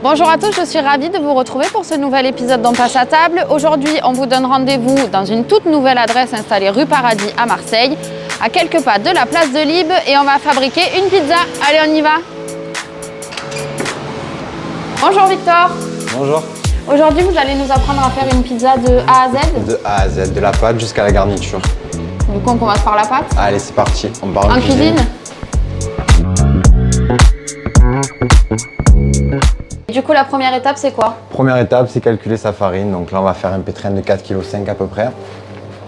Bonjour à tous, je suis ravie de vous retrouver pour ce nouvel épisode d'On passe à table. Aujourd'hui, on vous donne rendez-vous dans une toute nouvelle adresse installée rue Paradis à Marseille, à quelques pas de la place de Libes, et on va fabriquer une pizza. Allez, on y va. Bonjour Victor. Bonjour. Aujourd'hui, vous allez nous apprendre à faire une pizza de A à Z. De A à Z, de la pâte jusqu'à la garniture. Du coup, on commence par la pâte. Allez, c'est parti, on part En cuisine. Du coup, la première étape, c'est quoi? Première étape, c'est calculer sa farine. Donc là, on va faire un pétrin de 4,5 kg à peu près.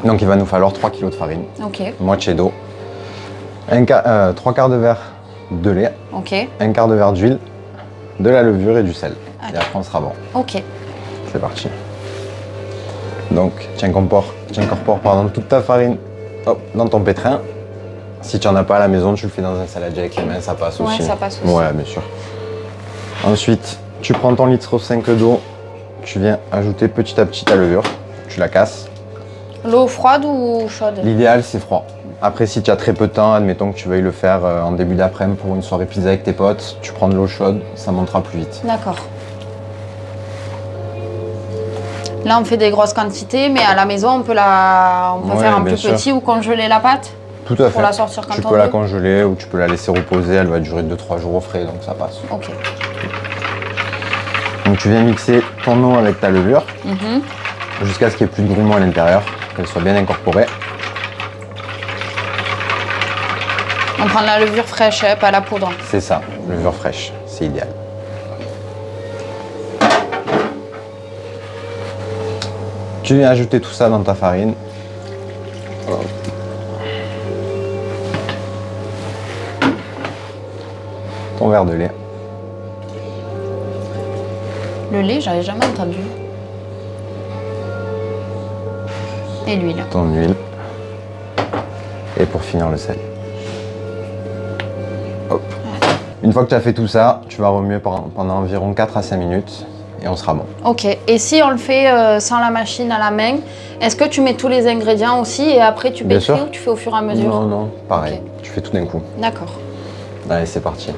Donc il va nous falloir 3 kg de farine. Ok. Moitié d'eau. 3 quarts de verre de lait. Ok. Un quart de verre d'huile. De la levure et du sel. Ok. Et après, on sera bon. Ok. C'est parti. Donc, tu incorpores toute ta farine dans ton pétrin. Si tu n'en as pas à la maison, tu le fais dans un saladier avec les mains, ça passe aussi. Ouais, ça passe aussi. Ouais, bien sûr. Ensuite, tu prends ton litre 5 d'eau, tu viens ajouter petit à petit ta levure, tu la casses. L'eau froide ou chaude? L'idéal, c'est froid. Après, si tu as très peu de temps, admettons que tu veuilles le faire en début d'après-midi pour une soirée pizza avec tes potes, tu prends de l'eau chaude, ça montera plus vite. D'accord. Là, on fait des grosses quantités, mais à la maison, on peut faire un plus petit ou congeler la pâte. Tout à fait. Pour la sortir quand tu on peux veut. la congeler ou tu peux la laisser reposer, elle va durer 2-3 jours au frais, donc ça passe. Ok. Donc tu viens mixer ton eau avec ta levure jusqu'à ce qu'il n'y ait plus de grumeaux à l'intérieur, qu'elle soit bien incorporée. On prend de la levure fraîche, pas la poudre. C'est ça, levure fraîche, c'est idéal. Tu viens ajouter tout ça dans ta farine. Ton verre de lait. Le lait, j'avais jamais entendu. Et l'huile. Ton huile. Et pour finir, le sel. Hop. Une fois que tu as fait tout ça, tu vas remuer pendant environ 4 à 5 minutes et on sera bon. Ok. Et si on le fait sans la machine à la main, est-ce que tu mets tous les ingrédients aussi et après tu pétris ou tu fais au fur et à mesure? Non, non, pareil. Ok. Tu fais tout d'un coup. D'accord. Allez, c'est parti.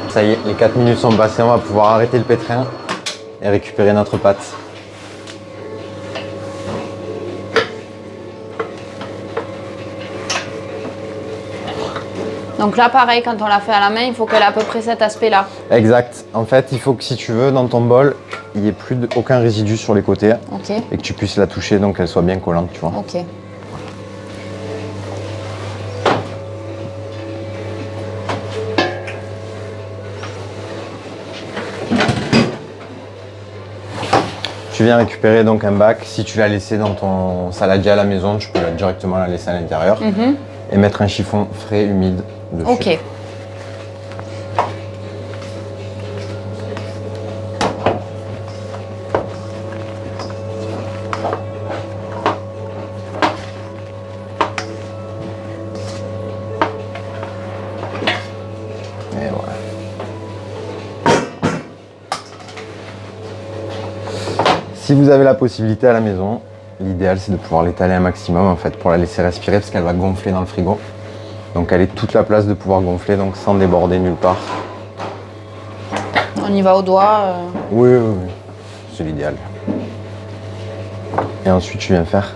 Ça y est, les 4 minutes sont passées, on va pouvoir arrêter le pétrin et récupérer notre pâte. Donc là, pareil, quand on l'a fait à la main, il faut qu'elle ait à peu près cet aspect-là. Exact. En fait, il faut que si tu veux, dans ton bol, il n'y ait plus aucun résidu sur les côtés Ok. et que tu puisses la toucher, donc qu'elle soit bien collante, tu vois. Ok. Tu viens récupérer donc un bac. Si tu l'as laissé dans ton saladier à la maison, tu peux directement la laisser à l'intérieur et mettre un chiffon frais, humide dessus. Ok. Et voilà. Si vous avez la possibilité à la maison, l'idéal c'est de pouvoir l'étaler un maximum en fait pour la laisser respirer parce qu'elle va gonfler dans le frigo. Donc elle est toute la place de pouvoir gonfler donc sans déborder nulle part. On y va au doigt. Oui, oui, oui. C'est l'idéal. Et ensuite tu viens faire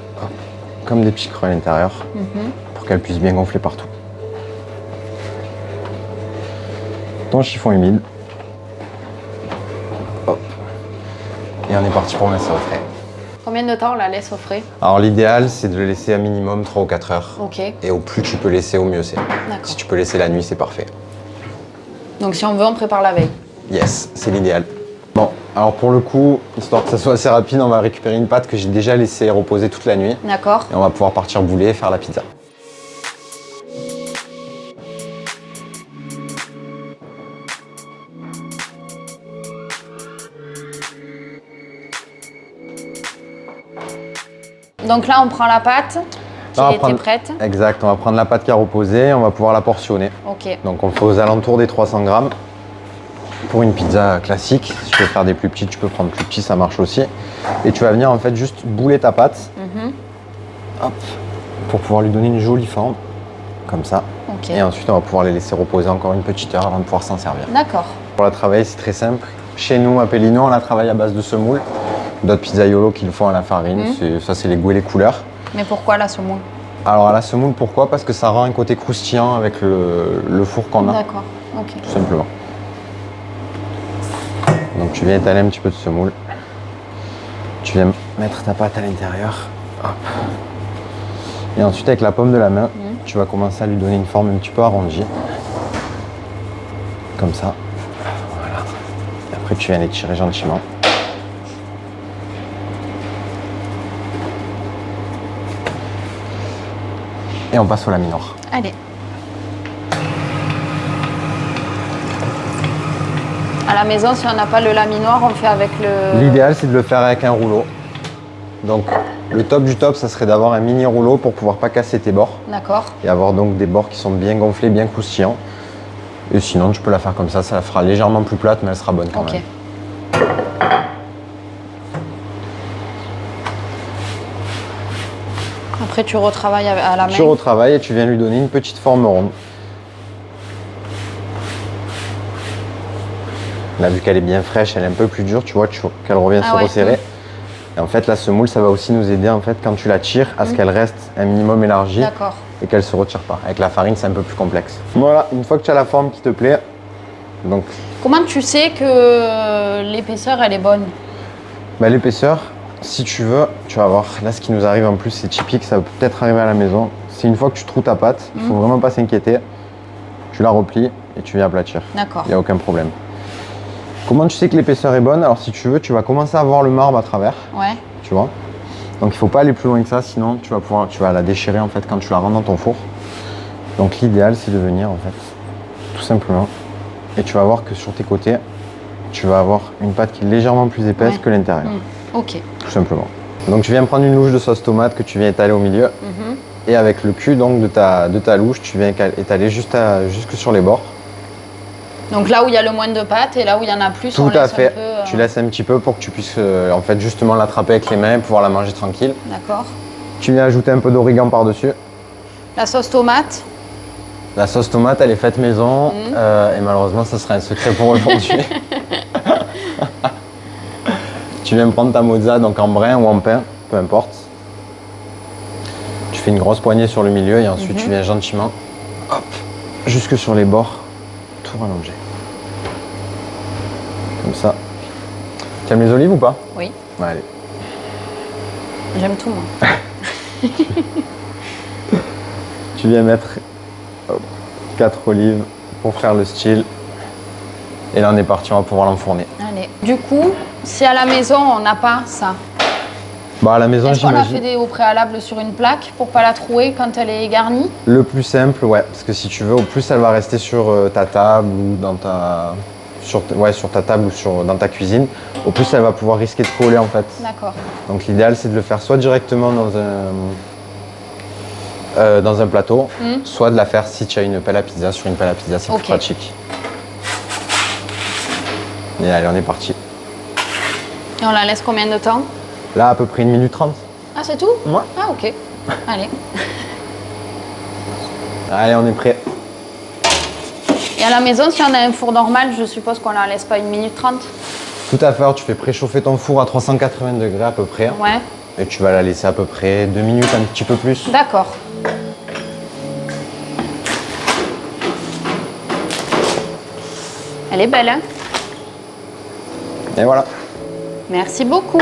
comme des petits creux à l'intérieur pour qu'elle puisse bien gonfler partout. Ton chiffon humide. Hop. Et on est parti pour mettre ça au frais. Combien de temps on la laisse au frais? Alors l'idéal c'est de le laisser à minimum 3 ou 4 heures. Ok. Et au plus tu peux laisser, au mieux c'est. D'accord. Si tu peux laisser la nuit, c'est parfait. Donc si on veut, on prépare la veille. Yes, c'est l'idéal. Bon, alors pour le coup, histoire que ça soit assez rapide, on va récupérer une pâte que j'ai déjà laissée reposer toute la nuit. D'accord. Et on va pouvoir partir bouler et faire la pizza. Donc là, on prend la pâte qui On va était prête. Exact, on va prendre la pâte qui a reposé et on va pouvoir la portionner. Ok. Donc on fait aux alentours des 300 grammes. Pour une pizza classique, si tu veux faire des plus petites, tu peux prendre plus petit, ça marche aussi. Et tu vas venir en fait juste bouler ta pâte. Hop, pour pouvoir lui donner une jolie forme, comme ça. Ok. Ok. Et ensuite, on va pouvoir les laisser reposer encore une petite heure avant de pouvoir s'en servir. D'accord. Pour la travailler, c'est très simple. Chez nous, à Pellino, on la travaille à base de semoule. D'autres pizzaiolo qui le font à la farine. Ça, c'est les goûts et les couleurs. Mais pourquoi la semoule? Alors, à la semoule, pourquoi? Parce que ça rend un côté croustillant avec le four qu'on a. D'accord, ok. Tout simplement. Donc, tu viens étaler un petit peu de semoule. Tu viens mettre ta pâte à l'intérieur. Hop. Et ensuite, avec la paume de la main, tu vas commencer à lui donner une forme un petit peu arrondie. Comme ça. Voilà. Et après, tu viens les tirer gentiment. Et on passe au laminor. Allez. À la maison, si on n'a pas le laminoir, on fait avec le... L'idéal, c'est de le faire avec un rouleau. Donc, le top du top, ça serait d'avoir un mini rouleau pour pouvoir pas casser tes bords. D'accord. Et avoir donc des bords qui sont bien gonflés, bien croustillants. Et sinon, tu peux la faire comme ça la fera légèrement plus plate, mais elle sera bonne quand même. Après, tu retravailles à la main. Tu retravailles et tu viens lui donner une petite forme ronde. Là, vu qu'elle est bien fraîche, elle est un peu plus dure, tu vois qu'elle revient se resserrer. Et en fait, la semoule, ça va aussi nous aider en fait quand tu la tires à ce qu'elle reste un minimum élargie et qu'elle se retire pas. Avec la farine, c'est un peu plus complexe. Voilà, une fois que tu as la forme qui te plaît, donc. Comment tu sais que l'épaisseur elle est bonne? Bah, l'épaisseur, si tu veux, tu vas voir. Là, ce qui nous arrive en plus, c'est typique, ça peut peut-être arriver à la maison. C'est une fois que tu trouves ta pâte, il faut vraiment pas s'inquiéter. Tu la replies et tu viens aplatir. D'accord. Il n'y a aucun problème. Comment tu sais que l'épaisseur est bonne? Alors si tu veux, tu vas commencer à voir le marbre à travers. Ouais. Tu vois? Donc il ne faut pas aller plus loin que ça, sinon tu vas la déchirer en fait quand tu la rentres dans ton four. Donc l'idéal c'est de venir en fait, tout simplement. Et tu vas voir que sur tes côtés, tu vas avoir une pâte qui est légèrement plus épaisse que l'intérieur. Ok. Tout simplement. Donc tu viens prendre une louche de sauce tomate que tu viens étaler au milieu. Et avec le cul donc de ta louche, tu viens étaler jusque sur les bords. Donc là où il y a le moins de pâte et là où il y en a plus, tout à fait. Tu laisses un petit peu pour que tu puisses en fait justement l'attraper avec les mains et pouvoir la manger tranquille. D'accord. Tu viens ajouter un peu d'origan par-dessus. La sauce tomate. La sauce tomate, elle est faite maison et malheureusement, ça sera un secret pour aujourd'hui. Tu viens prendre ta mozza donc en brin ou en pain, peu importe. Tu fais une grosse poignée sur le milieu et ensuite tu viens gentiment, hop, jusque sur les bords, tout rallonger. Comme ça. Tu aimes les olives ou pas? Oui. Ouais, allez. J'aime tout moi. Tu viens mettre 4 olives pour faire le style. Et là on est parti, on va pouvoir l'enfourner. Allez. Du coup, si à la maison on n'a pas ça, bah à la maison, est-ce qu'on la j'imagine. fait au préalable sur une plaque pour pas la trouer quand elle est garnie? Le plus simple, ouais, parce que si tu veux, au plus elle va rester sur ta table ou dans ta sur ta table ou dans ta cuisine, au plus elle va pouvoir risquer de coller en fait. D'accord. Donc l'idéal c'est de le faire soit directement dans un plateau, soit de la faire si tu as une pelle à pizza, sur une pelle à pizza, c'est plus pratique. Et allez, on est parti. Et on la laisse combien de temps? Là, à peu près 1 minute 30. Ah, c'est tout? Ouais. Ah, ok. Allez. Allez, on est prêt. Et à la maison, si on a un four normal, je suppose qu'on la laisse pas 1 minute 30? Tout à fait, tu fais préchauffer ton four à 380 degrés à peu près. Ouais. Et tu vas la laisser à peu près 2 minutes, un petit peu plus. D'accord. Elle est belle, hein? Et voilà. Merci beaucoup.